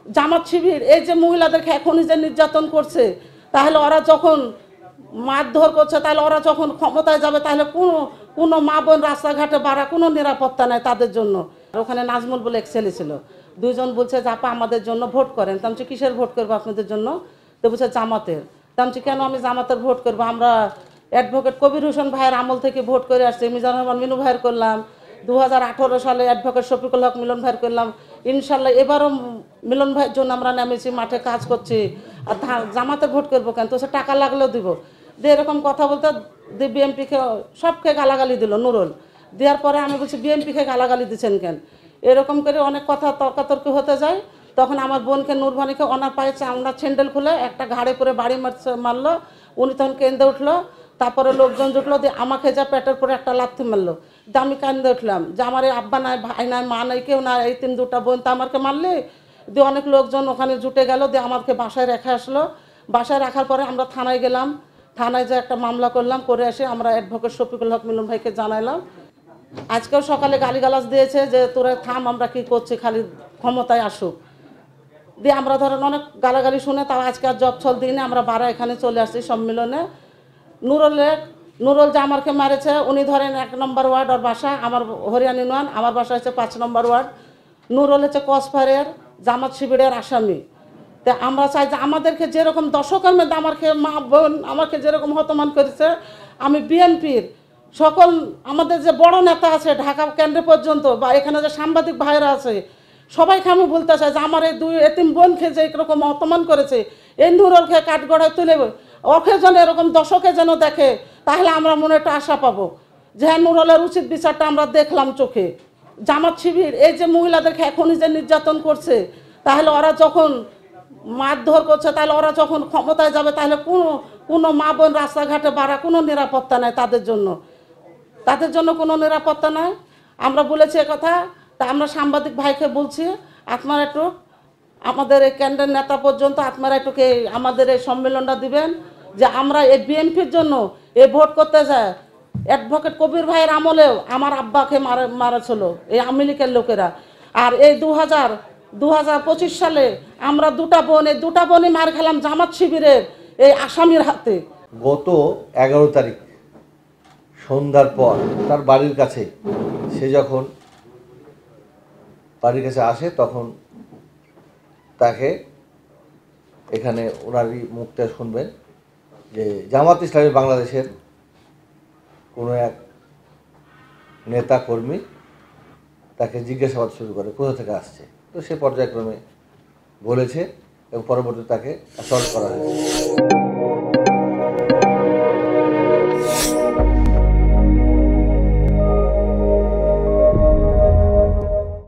জামাত শিবির এই যে মহিলাদেরকে এখনই যে নির্যাতন করছে, তাহলে ওরা যখন মারধর করছে, তাহলে ওরা যখন ক্ষমতায় যাবে, তাহলে কোনো মা বোন রাস্তাঘাটে বাড়া কোনো নিরাপত্তা নাই তাদের জন্য। ওখানে নাজমুল বলে এক ছেলে ছিল, দুইজন বলছে যে আপা আমাদের জন্য ভোট করেন। তো আমি বলছি কিসের ভোট করবো আপনাদের জন্য? তো বলছে জামাতের। তো আমি বলছি কেন আমি জামাতের ভোট করবো? আমরা অ্যাডভোকেট কবির হোসেন ভাইয়ের আমল থেকে ভোট করে আসছি, মিজানুর রহমান মিনু ভাইয়ের করলাম, 2018 সালে অ্যাডভোকেট শফিকুল হক মিলন ভাইয়ের করলাম, ইনশাল্লাহ এবারও মিলন ভাইয়ের জন্য আমরা নেমেছি, মাঠে কাজ করছি। আর জামাতে ভোট করবো কেন? তো সে টাকা লাগলেও দিব। দিয়ে এরকম কথা বলতে দিয়ে বিএমপিকে সবকে গালাগালি দিল নুরুল। দেওয়ার পরে আমি বলছি বিএমপিকে গালাগালি দিচ্ছেন কেন? এরকম করে অনেক কথা তর্কাতর্কি হতে যায়। তখন আমার বোনকে নূরবানীকে ওনার পায়ে চামড়া ছেন্ডেল খুলে একটা ঘাড়ে পরে বাড়ি মারলো। উনি তখন কেঁদে উঠলো। তারপরে লোকজন জুটলো, দিয়ে আমাকে যা পেটের পরে একটা লাথি মারলো। দিয়ে আমি কান্দে উঠলাম যে আমার এই আব্বা নাই, ভাই নাই, মা নাই, কেউ নাই, এই দুটা বোন তা আমাকে মারলে। দিয়ে অনেক লোকজন ওখানে জুটে গেল, দিয়ে আমাকে বাসায় রেখে আসলো। বাসায় রাখার পরে আমরা থানায় গেলাম, থানায় যে একটা মামলা করলাম, করে এসে আমরা অ্যাডভোকেট শফিকুল হক মিলন ভাইকে জানাইলাম। আজকেও সকালে গালিগালাজ দিয়েছে যে তোরা থাম, আমরা কি করছি, খালি ক্ষমতায় আসুক। দিয়ে আমরা ধরেন অনেক গালাগালি শুনে তাও আজকে আর জব ছল দিনে আমরা বারা এখানে চলে আসছি সম্মেলনে। নুরুল যে আমাকে মারেছে, উনি ধরেন 1 নম্বর ওয়ার্ড ওর বাসা, আমার হরিয়ানা ইউনিয়ন, আমার বাসা হচ্ছে 5 নম্বর ওয়ার্ড। নুরুল হচ্ছে কসফারের জামাত শিবিরের আসামি। তো আমরা চাই যে আমাদেরকে যেরকম দশকের মধ্যে আমাকে মা বোন আমাকে যেরকম হতমান করেছে, আমি বিএনপির সকল আমাদের যে বড় নেতা আছে ঢাকা কেন্দ্র পর্যন্ত, বা এখানে যে সাংবাদিক ভাইরা আছে, সবাইকে আমি বলতে চাই যে আমার এই 2 এতিম বোনকে যে এরকম অপমান করেছে, এই নুরুলকে কাঠগড়ায় তুলে ওকে যেন এরকম দশকে যেন দেখে, তাহলে আমরা মনে একটা আশা পাবো যে হ্যাঁ নুরুলের উচিত বিচারটা আমরা দেখলাম চোখে। জামাত শিবির এই যে মহিলাদেরকে এখনই যে নির্যাতন করছে, তাহলে ওরা যখন মারধর করছে, তাহলে ওরা যখন ক্ষমতায় যাবে, তাহলে কোনো মা বোন রাস্তাঘাটে বাড়া কোনো নিরাপত্তা নাই তাদের জন্য কোনো নিরাপত্তা নাই। আমরা বলেছি কথা। তা আমরা সাংবাদিক ভাইকে বলছি আপনারা একটু আমাদের এই কেন্দ্রের নেতা পর্যন্ত আপনারা একটু আমাদের এই সম্মেলনটা দিবেন, যে আমরা এই বিএনপির জন্য এই ভোট করতে যাই। অ্যাডভোকেট কবির ভাইয়ের আমলেও আমার আব্বাকে মারেছিল এই আওয়ামী লীগের লোকেরা। আর এই 2025 সালে আমরা দুটা বোনই মার খেলাম জামাত শিবিরের এই আসামির হাতে। গত 11 তারিখ সন্ধ্যার পর তার বাড়ির কাছে, সে যখন বাড়ির কাছে আসে তখন তাকে এখানে ওনারই মুখটা শুনবেন যে জামাত ইসলামী বাংলাদেশের কোনো এক নেতা কর্মী তাকে জিজ্ঞাসাবাদ শুরু করে কোথা থেকে আসছে। তো সে পর্যায়ক্রমে বলেছে এবং পরবর্তীতে তাকে অ্যাসল্ট করা হয়েছে।